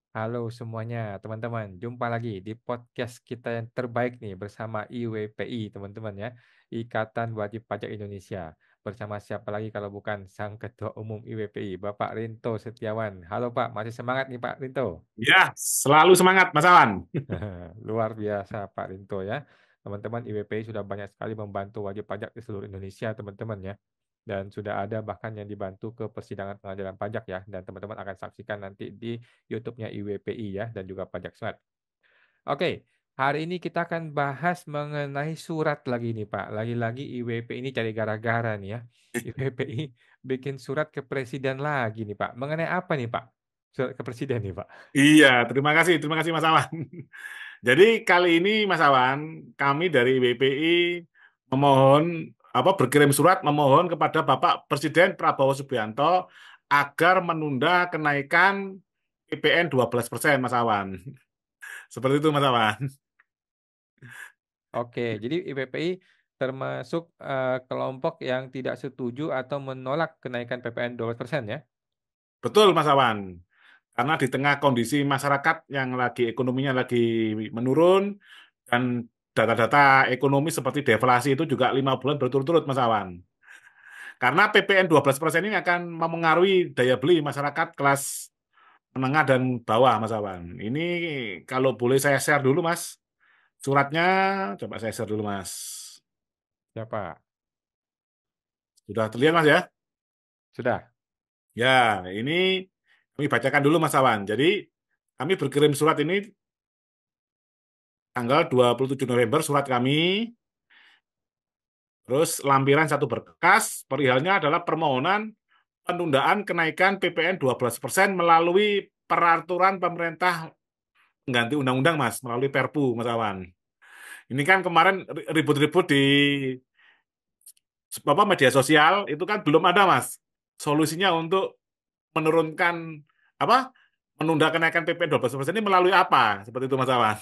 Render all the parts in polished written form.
Halo semuanya, teman-teman. Jumpa lagi di podcast kita yang terbaik nih bersama IWPI, teman-teman ya. Ikatan Wajib Pajak Indonesia. Bersama siapa lagi kalau bukan Sang Ketua Umum IWPI, Bapak Rinto Setiawan. Halo Pak, masih semangat nih Pak Rinto? Ya, selalu semangat Mas Awan. Luar biasa Pak Rinto ya. Teman-teman IWPI sudah banyak sekali membantu wajib pajak di seluruh Indonesia, teman-teman ya. Dan sudah ada bahkan yang dibantu ke persidangan pengadilan pajak ya. Dan teman-teman akan saksikan nanti di YouTube-nya IWPI ya dan juga Pajak Smart. Oke, hari ini kita akan bahas mengenai surat lagi nih Pak. Lagi-lagi IWPI ini cari gara-gara nih ya. IWPI bikin surat ke presiden lagi nih Pak. Mengenai apa nih Pak? Surat ke presiden nih Pak. Iya, terima kasih Mas Awan. Jadi kali ini Mas Awan, kami dari BPI memohon berkirim surat memohon kepada Bapak Presiden Prabowo Subianto agar menunda kenaikan PPN 12% Mas Awan. Seperti itu Mas Awan. Oke, jadi IPPI termasuk kelompok yang tidak setuju atau menolak kenaikan PPN 12% ya? Betul Mas Awan. Karena di tengah kondisi masyarakat yang lagi ekonominya lagi menurun dan data-data ekonomi seperti deflasi itu juga 5 bulan berturut-turut Mas Awan. Karena PPN 12% ini akan memengaruhi daya beli masyarakat kelas menengah dan bawah Mas Awan. Ini kalau boleh saya share dulu Mas. Suratnya coba saya share dulu Mas. Siapa? Sudah terlihat Mas ya? Sudah. Ya, ini kami bacakan dulu Mas Awan. Jadi kami berkirim surat ini tanggal 27 November surat kami. Terus lampiran satu berkas, perihalnya adalah permohonan penundaan kenaikan PPN 12% melalui peraturan pemerintah pengganti undang-undang, Mas, melalui Perpu, Mas Awan. Ini kan kemarin ribut-ribut di media sosial, itu kan belum ada, Mas, solusinya untuk menurunkan apa menunda kenaikan PPN 12% ini melalui apa? Seperti itu, Mas Awan.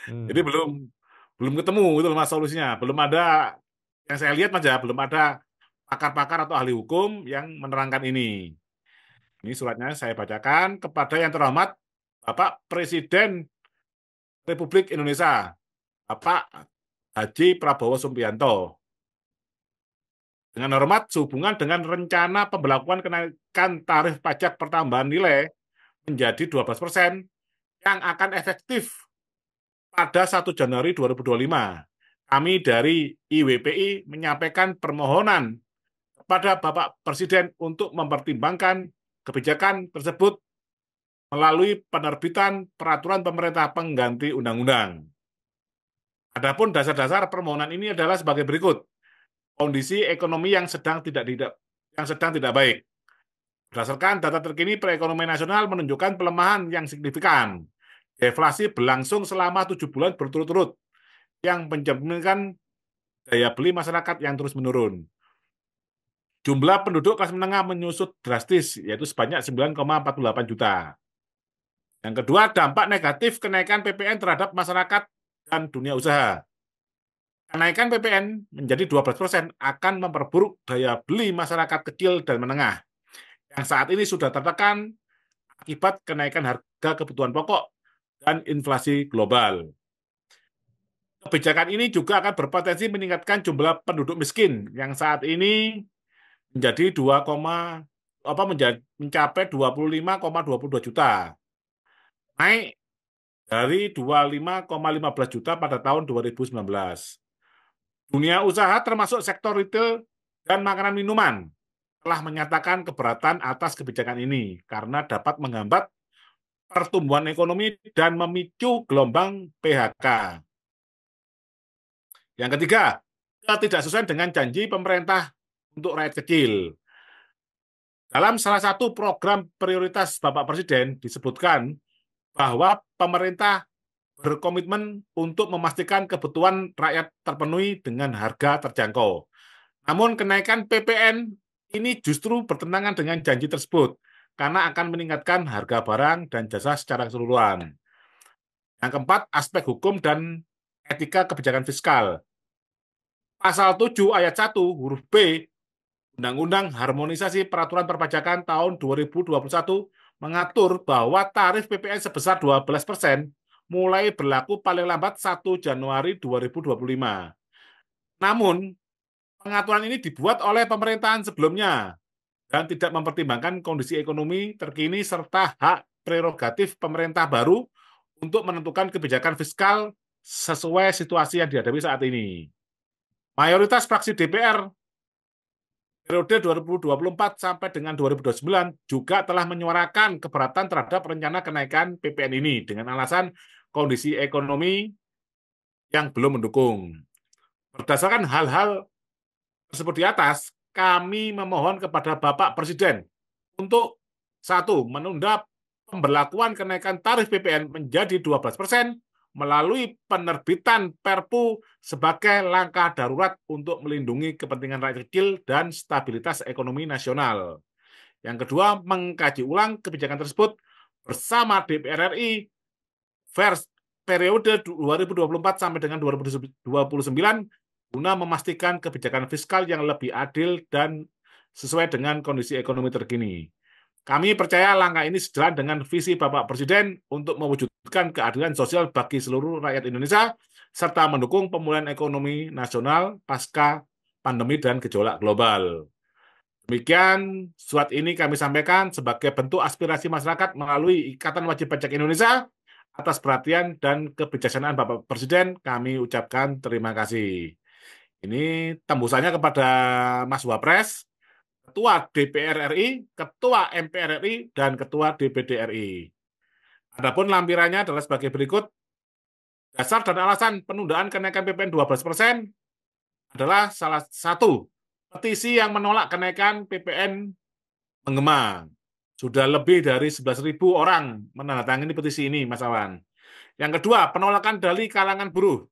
Jadi Hmm, belum belum ketemu itu Mas solusinya. Belum ada yang saya lihat Mas ya, belum ada pakar-pakar atau ahli hukum yang menerangkan ini. Ini suratnya saya bacakan kepada yang terhormat Bapak Presiden Republik Indonesia, Bapak Haji Prabowo Subianto. Dengan hormat sehubungan dengan rencana pembelakuan kenaikan tarif pajak pertambahan nilai menjadi 12% yang akan efektif pada 1 Januari 2025. Kami dari IWPI menyampaikan permohonan kepada Bapak Presiden untuk mempertimbangkan kebijakan tersebut melalui penerbitan peraturan pemerintah pengganti undang-undang. Adapun dasar-dasar permohonan ini adalah sebagai berikut. Kondisi ekonomi yang sedang tidak baik. Berdasarkan data terkini perekonomian nasional menunjukkan pelemahan yang signifikan. Deflasi berlangsung selama 7 bulan berturut-turut yang mencerminkan daya beli masyarakat yang terus menurun. Jumlah penduduk kelas menengah menyusut drastis, yaitu sebanyak 9,48 juta. Yang kedua, dampak negatif kenaikan PPN terhadap masyarakat dan dunia usaha. Kenaikan PPN menjadi 12% akan memperburuk daya beli masyarakat kecil dan menengah, yang saat ini sudah tertekan akibat kenaikan harga kebutuhan pokok dan inflasi global. Kebijakan ini juga akan berpotensi meningkatkan jumlah penduduk miskin yang saat ini menjadi mencapai 25,22 juta, naik dari 25,15 juta pada tahun 2019. Dunia usaha termasuk sektor retail dan makanan minuman telah menyatakan keberatan atas kebijakan ini karena dapat menghambat pertumbuhan ekonomi dan memicu gelombang PHK. Yang ketiga, tidak sesuai dengan janji pemerintah untuk rakyat kecil. Dalam salah satu program prioritas Bapak Presiden disebutkan bahwa pemerintah berkomitmen untuk memastikan kebutuhan rakyat terpenuhi dengan harga terjangkau. Namun kenaikan PPN ini justru bertentangan dengan janji tersebut karena akan meningkatkan harga barang dan jasa secara keseluruhan. Yang keempat, aspek hukum dan etika kebijakan fiskal. Pasal 7 ayat 1 huruf B Undang-Undang Harmonisasi Peraturan Perpajakan tahun 2021 mengatur bahwa tarif PPN sebesar 12% mulai berlaku paling lambat 1 Januari 2025. Namun, pengaturan ini dibuat oleh pemerintahan sebelumnya dan tidak mempertimbangkan kondisi ekonomi terkini serta hak prerogatif pemerintah baru untuk menentukan kebijakan fiskal sesuai situasi yang dihadapi saat ini. Mayoritas fraksi DPR periode 2024 sampai dengan 2029 juga telah menyuarakan keberatan terhadap rencana kenaikan PPN ini dengan alasan kondisi ekonomi yang belum mendukung. Berdasarkan hal-hal tersebut di atas, kami memohon kepada Bapak Presiden untuk satu, menunda pemberlakuan kenaikan tarif PPN menjadi 12% melalui penerbitan Perpu sebagai langkah darurat untuk melindungi kepentingan rakyat kecil dan stabilitas ekonomi nasional. Yang kedua, mengkaji ulang kebijakan tersebut bersama DPR RI vers periode 2024 sampai dengan 2029 guna memastikan kebijakan fiskal yang lebih adil dan sesuai dengan kondisi ekonomi terkini. Kami percaya langkah ini sejalan dengan visi Bapak Presiden untuk mewujudkan keadilan sosial bagi seluruh rakyat Indonesia, serta mendukung pemulihan ekonomi nasional pasca pandemi dan gejolak global. Demikian, surat ini kami sampaikan sebagai bentuk aspirasi masyarakat melalui Ikatan Wajib Pajak Indonesia. Atas perhatian dan kebijaksanaan Bapak Presiden, kami ucapkan terima kasih. Ini tembusannya kepada Mas Wapres, Ketua DPR RI, Ketua MPR RI, dan Ketua DPD RI. Adapun lampirannya adalah sebagai berikut. Dasar dan alasan penundaan kenaikan PPN 12% adalah salah satu petisi yang menolak kenaikan PPN menggema. Sudah lebih dari 11.000 orang menandatangani petisi ini, Mas Awan. Yang kedua, penolakan dari kalangan buruh.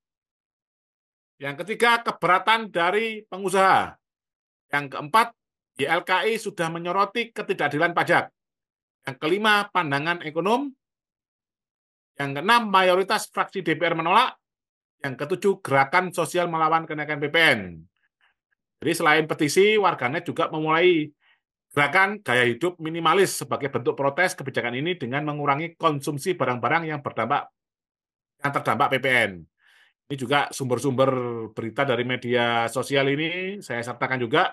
Yang ketiga, keberatan dari pengusaha. Yang keempat, YLKI sudah menyoroti ketidakadilan pajak. Yang kelima, pandangan ekonom. Yang keenam, mayoritas fraksi DPR menolak. Yang ketujuh, gerakan sosial melawan kenaikan PPN. Jadi selain petisi, warganet juga memulai gerakan gaya hidup minimalis sebagai bentuk protes kebijakan ini dengan mengurangi konsumsi barang-barang yang terdampak PPN. Ini juga sumber-sumber berita dari media sosial ini saya sertakan juga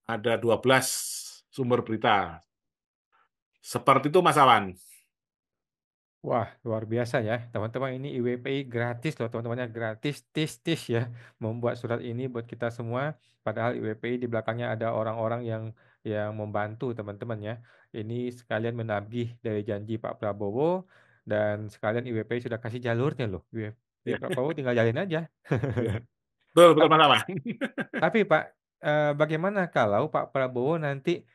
ada 12 sumber berita. Seperti itu Mas Awan. Wah, luar biasa ya, teman-teman. Ini IWPI gratis loh, teman-temannya, gratis, tis-tis ya, membuat surat ini buat kita semua. Padahal IWPI di belakangnya ada orang-orang yang membantu, teman-teman ya. Ini sekalian menagih dari janji Pak Prabowo, dan sekalian IWPI sudah kasih jalurnya loh. Jadi Ya, Pak Prabowo tinggal jalin aja. ya. Betul, betul Mas Awan. Tapi Pak, bagaimana kalau Pak Prabowo nanti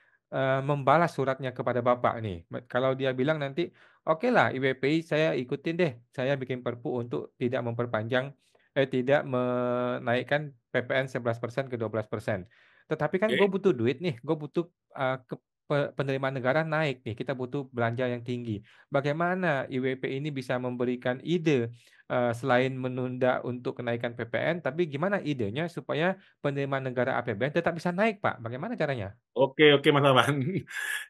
membalas suratnya kepada Bapak nih? Kalau dia bilang nanti, oke lah IWPI saya ikutin deh, saya bikin perpu untuk tidak memperpanjang, tidak menaikkan PPN 11% ke 12%. Tetapi kan gue Oke. butuh duit nih, gue butuh penerimaan negara naik nih, kita butuh belanja yang tinggi. Bagaimana IWPI ini bisa memberikan ide selain menunda untuk kenaikan PPN, tapi gimana idenya supaya penerimaan negara APBN tetap bisa naik, Pak? Bagaimana caranya? Oke, oke Mas Awan.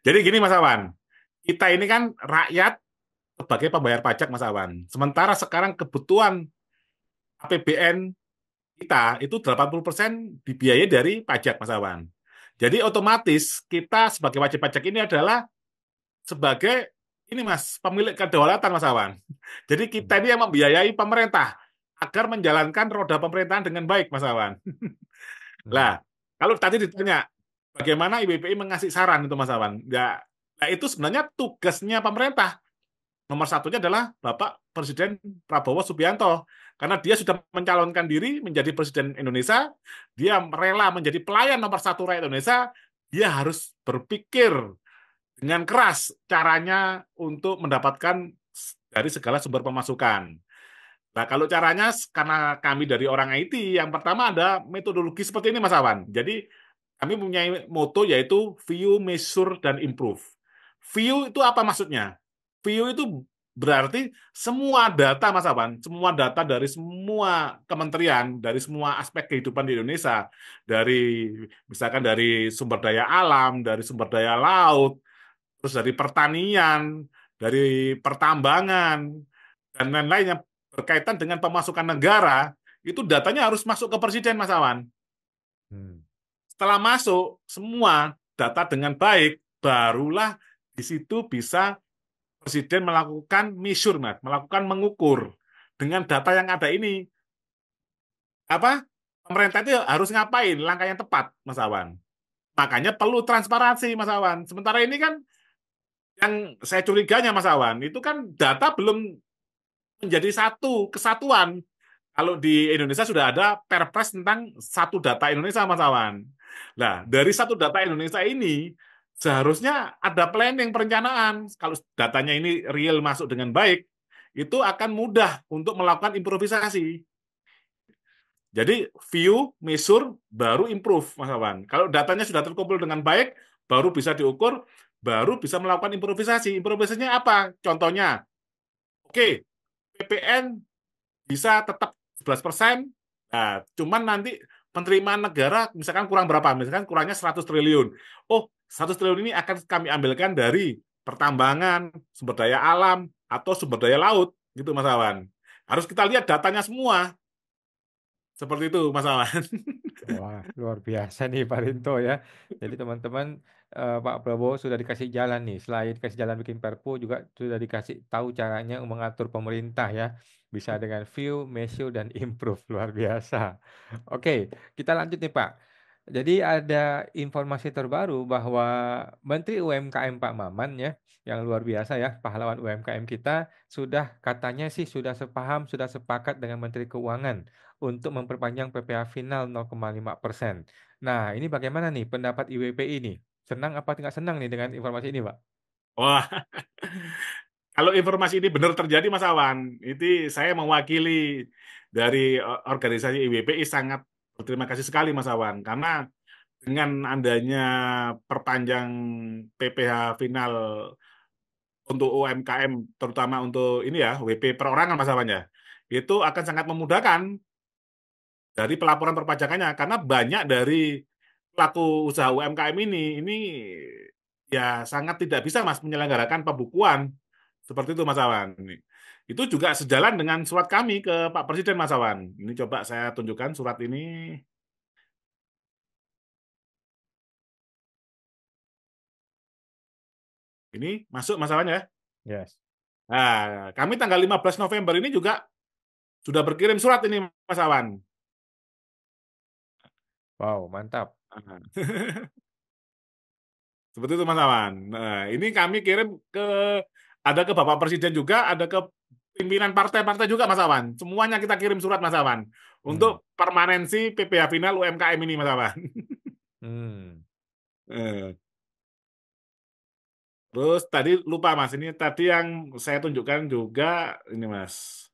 Jadi gini Mas Awan, kita ini kan rakyat sebagai pembayar pajak Mas Awan. Sementara sekarang kebutuhan APBN kita itu 80% dibiayai dari pajak Mas Awan. Jadi otomatis kita sebagai wajib pajak ini adalah sebagai ini Mas, pemilik kedaulatan Mas Awan. Jadi kita ini yang membiayai pemerintah agar menjalankan roda pemerintahan dengan baik Mas Awan. Hmm. Lah, kalau tadi ditanya bagaimana IBPI mengasih saran itu Mas Awan, ya, nah itu sebenarnya tugasnya pemerintah. Nomor satunya adalah Bapak Presiden Prabowo Subianto. Karena dia sudah mencalonkan diri menjadi Presiden Indonesia, dia rela menjadi pelayan nomor satu rakyat Indonesia, dia harus berpikir dengan keras caranya untuk mendapatkan dari segala sumber pemasukan. Nah, kalau caranya, karena kami dari orang IT, yang pertama ada metodologi seperti ini, Mas Awan. Jadi, kami punya moto yaitu view, measure, dan improve. View itu apa maksudnya? View itu berarti semua data, Mas Awan, semua data dari semua kementerian, dari semua aspek kehidupan di Indonesia, dari misalkan dari sumber daya alam, dari sumber daya laut, terus dari pertanian, dari pertambangan, dan lain-lain yang berkaitan dengan pemasukan negara, itu datanya harus masuk ke Presiden, Mas Awan. Hmm. Setelah masuk semua data dengan baik, barulah di situ bisa Presiden melakukan measure, Mas, melakukan mengukur dengan data yang ada ini. Apa pemerintah itu harus ngapain, langkah yang tepat, Mas Awan. Makanya perlu transparansi, Mas Awan. Sementara ini kan yang saya curiganya, Mas Awan, itu kan data belum menjadi satu kesatuan. Kalau di Indonesia sudah ada Perpres tentang satu data Indonesia, Mas Awan. Nah, dari satu data Indonesia ini seharusnya ada planning, perencanaan. Kalau datanya ini real masuk dengan baik, itu akan mudah untuk melakukan improvisasi. Jadi view, measure, baru improve, Mas Awan. Kalau datanya sudah terkumpul dengan baik, baru bisa diukur, baru bisa melakukan improvisasi. Improvisasinya apa? Contohnya, oke, PPN bisa tetap 11%, nah, cuman nanti penerimaan negara misalkan kurang berapa? Misalkan kurangnya 100 triliun. Oh, 100 triliun ini akan kami ambilkan dari pertambangan, sumber daya alam, atau sumber daya laut, gitu Mas Awan. Harus kita lihat datanya semua. Seperti itu, Mas Awan. Wah, luar biasa nih Pak Rinto ya. Jadi teman-teman, Pak Prabowo sudah dikasih jalan nih. Selain dikasih jalan bikin Perpu juga sudah dikasih tahu caranya mengatur pemerintah ya. Bisa dengan view, measure dan improve. Luar biasa. Oke, kita lanjut nih Pak. Jadi ada informasi terbaru bahwa Menteri UMKM Pak Maman ya, yang luar biasa ya, pahlawan UMKM kita sudah katanya sih sudah sepaham, sudah sepakat dengan Menteri Keuangan untuk memperpanjang PPh final 0,5%. Nah, ini bagaimana nih pendapat IWP ini? Senang apa tidak senang nih dengan informasi ini, Pak? Wah, kalau informasi ini benar terjadi, Mas Awan, itu saya mewakili dari organisasi IWPI sangat berterima kasih sekali, Mas Awan, karena dengan adanya perpanjang PPh final untuk UMKM, terutama untuk ini ya, WP perorangan Mas Awan ya, itu akan sangat memudahkan dari pelaporan perpajakannya, karena banyak dari pelaku usaha UMKM ini ya sangat tidak bisa Mas menyelenggarakan pembukuan seperti itu Mas Awan. Itu juga sejalan dengan surat kami ke Pak Presiden Mas Awan. Ini coba saya tunjukkan surat ini. Ini masuk Mas Awan ya. Yes. Nah, kami tanggal 15 November ini juga sudah berkirim surat ini Mas Awan. Wow, mantap. Seperti itu Mas Awan. Nah, ini kami kirim ke ada ke Bapak Presiden juga, ada ke pimpinan partai-partai juga Mas Awan. Semuanya kita kirim surat Mas Awan Hmm. untuk permanensi PPh final UMKM ini Mas Awan. Hmm. Eh, Terus tadi lupa Mas, ini tadi yang saya tunjukkan juga ini Mas,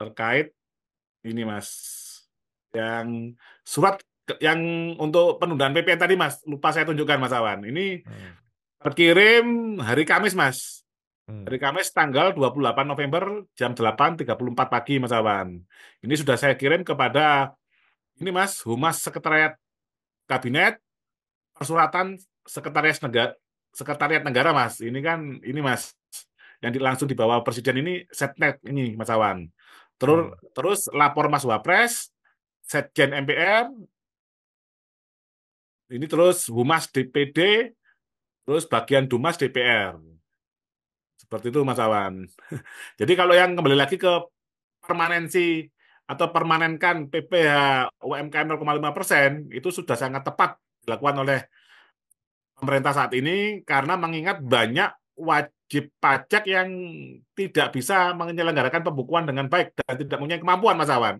terkait ini Mas, yang surat yang untuk penundaan PPN tadi Mas, lupa saya tunjukkan Mas Awan. Ini Hmm. terkirim hari Kamis Mas. Hmm. Hari Kamis tanggal 28 November jam 8.34 pagi Mas Awan. Ini sudah saya kirim kepada ini Mas, Humas Sekretariat Kabinet, Persuratan Sekretariat Negara Mas. Ini kan ini Mas yang langsung di bawah Presiden ini Setnek ini Mas Awan. Terus Hmm. terus lapor Mas Wapres, Setjen MPR, ini terus Humas DPD, terus bagian Dumas DPR. Seperti itu Mas Awan. Jadi kalau yang kembali lagi ke permanensi atau permanenkan PPh UMKM 0,5% itu sudah sangat tepat dilakukan oleh pemerintah saat ini karena mengingat banyak wajib pajak yang tidak bisa menyelenggarakan pembukuan dengan baik dan tidak punya kemampuan Mas Awan.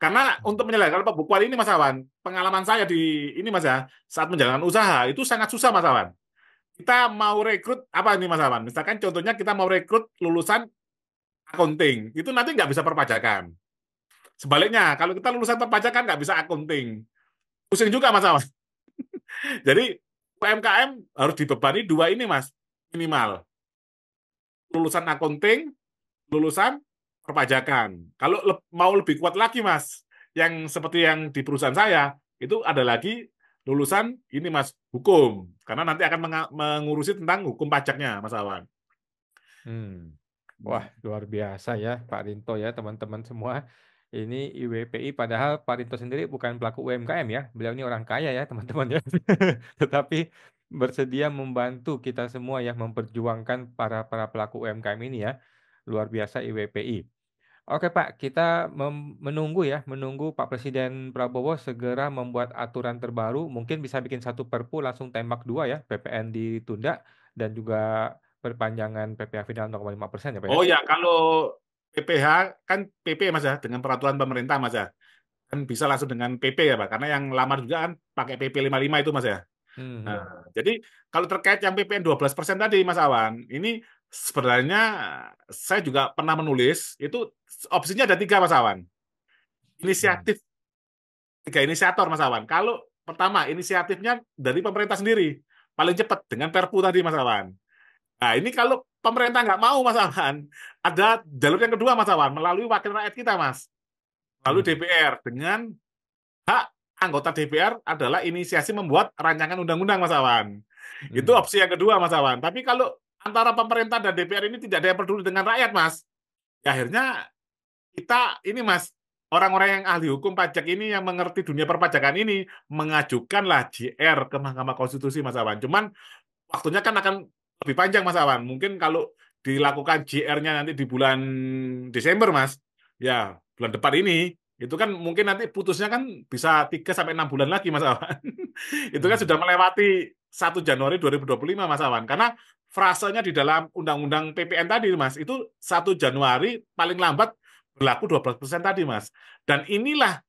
Karena untuk menyelenggarakan pembukuan ini Mas Awan, pengalaman saya di ini Mas ya, saat menjalankan usaha itu sangat susah Mas Awan. Kita mau rekrut apa ini Mas Awan? Misalkan contohnya kita mau rekrut lulusan accounting, itu nanti nggak bisa perpajakan. Sebaliknya, kalau kita lulusan perpajakan nggak bisa accounting. Pusing juga Mas Awan. Jadi UMKM harus dibebani dua ini Mas, minimal. Lulusan accounting, lulusan perpajakan. Kalau mau lebih kuat lagi Mas, yang seperti yang di perusahaan saya, itu ada lagi lulusan ini Mas, hukum. Karena nanti akan mengurusi tentang hukum pajaknya, Mas Awan. Hmm. Wah, luar biasa ya Pak Rinto ya, teman-teman semua. Ini IWPI padahal Pak Rinto sendiri bukan pelaku UMKM ya. Beliau ini orang kaya ya, teman-teman ya. Tetapi bersedia membantu kita semua ya memperjuangkan para pelaku UMKM ini ya. Luar biasa IWPI. Oke Pak, kita menunggu ya, menunggu Pak Presiden Prabowo segera membuat aturan terbaru, mungkin bisa bikin satu perpu langsung tembak dua ya, PPN ditunda dan juga perpanjangan PPh final 0,5% ya Pak ya. Oh ya, kalau PPh kan PP Mas ya, dengan peraturan pemerintah Mas ya. Kan bisa langsung dengan PP ya Pak, karena yang lamar juga kan pakai PP 55 itu Mas ya. Nah, Mhm, jadi kalau terkait yang PPN 12% tadi Mas Awan, ini sebenarnya saya juga pernah menulis, itu opsinya ada tiga Mas Awan. mhm, Inisiatif, tiga inisiator Mas Awan. Kalau pertama, inisiatifnya dari pemerintah sendiri, paling cepat dengan Perpu tadi Mas Awan. Nah, ini kalau pemerintah nggak mau Mas Awan, ada jalur yang kedua Mas Awan, melalui wakil rakyat kita Mas, melalui mhm, DPR, dengan hak anggota DPR adalah inisiasi membuat rancangan undang-undang Mas Awan. Itu mhm, opsi yang kedua Mas Awan. Tapi kalau antara pemerintah dan DPR ini tidak ada yang peduli dengan rakyat Mas, ya akhirnya kita ini Mas, orang-orang yang ahli hukum pajak ini yang mengerti dunia perpajakan ini mengajukanlah JR ke Mahkamah Konstitusi Mas Awan. Cuman waktunya kan akan lebih panjang Mas Awan. Mungkin kalau dilakukan JR-nya nanti di bulan Desember Mas, ya bulan depan ini, itu kan mungkin nanti putusnya kan bisa 3 sampai 6 bulan lagi Mas Awan. Itu kan sudah mhm, melewati 1 Januari 2025 Mas Awan. Karena frasenya di dalam Undang-Undang PPN tadi Mas, itu 1 Januari paling lambat berlaku 12% tadi Mas. Dan inilah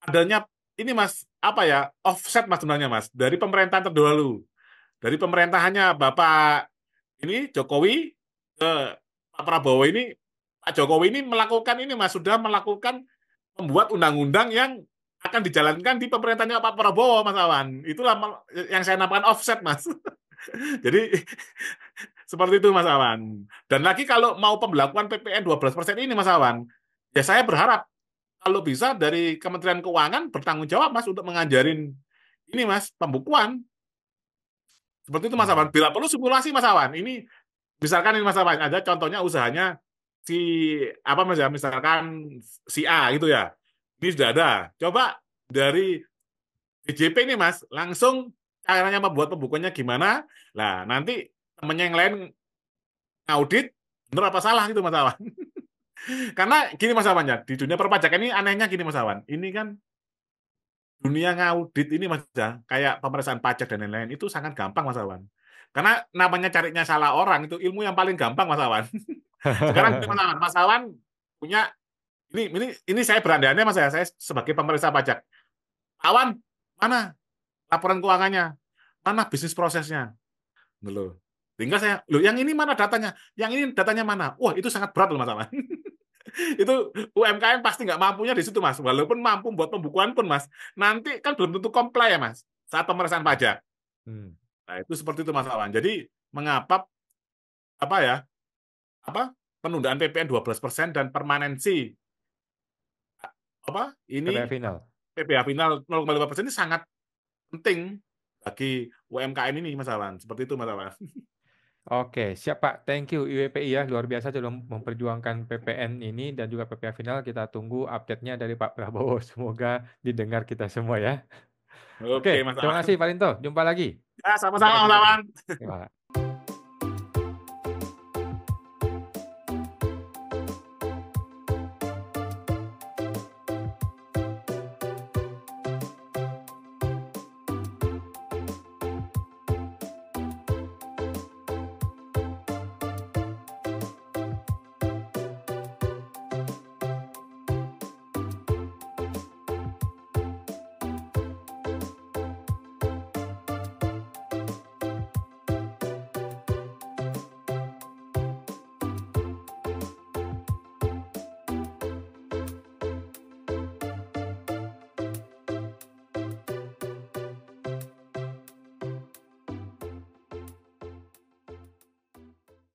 adanya ini Mas, apa ya, offset Mas sebenarnya Mas, dari pemerintahan terdahulu. Dari pemerintahannya Bapak ini Jokowi ke Pak Prabowo ini, Pak Jokowi ini melakukan ini Mas, sudah melakukan membuat undang-undang yang akan dijalankan di pemerintahnya Pak Prabowo Mas Awan. Itulah yang saya namakan offset Mas. Jadi seperti itu Mas Awan. Dan lagi kalau mau pembelakuan PPN 12% ini Mas Awan, ya saya berharap kalau bisa dari Kementerian Keuangan bertanggung jawab Mas untuk mengajarin ini Mas pembukuan. Seperti itu Mas Awan. mhm, Bila perlu simulasi Mas Awan. Ini misalkan ini Mas Awan ada contohnya usahanya si apa Mas ya, misalkan si A gitu ya. Ini sudah ada. Coba dari DJP ini Mas, langsung caranya membuat pembukuannya gimana? Nah, nanti temennya yang lain ngaudit bener apa salah gitu Mas Awan. Karena gini Mas Awan ya, di dunia perpajakan ini anehnya gini Mas Awan. Ini kan dunia ngaudit ini Mas ya, kayak pemeriksaan pajak dan lain-lain itu sangat gampang Mas Awan. Karena namanya carinya salah orang itu ilmu yang paling gampang Mas Awan. Sekarang Mas Awan, Mas Awan punya ini saya berandai-andai Mas ya, saya sebagai pemeriksa pajak. Awan, mana laporan keuangannya? Mana bisnis prosesnya? Loh. Tinggal saya, loh yang ini mana datanya? Yang ini datanya mana? Wah, itu sangat berat loh Mas Awan. Itu UMKM pasti nggak mampunya di situ Mas. Walaupun mampu buat pembukuan pun Mas, nanti kan belum tentu comply ya Mas saat pemeriksaan pajak. mhm. Nah, itu seperti itu Mas Awan. Jadi mengapa apa ya? Apa penundaan PPN 12% dan permanensi apa PPh ini final. PPh final 0,5% ini sangat penting bagi UMKM ini Mas Awan. Seperti itu Mas Awan. Oke, siap Pak. Thank you IWPI ya, luar biasa sudah memperjuangkan PPN ini dan juga PPh final. Kita tunggu update-nya dari Pak Prabowo. Semoga didengar kita semua ya. Oke, Oke Mas terima kasih Awan. Pak Rinto. Jumpa lagi. Ya, Sampai sama-sama Mas ketemu. Awan. Terima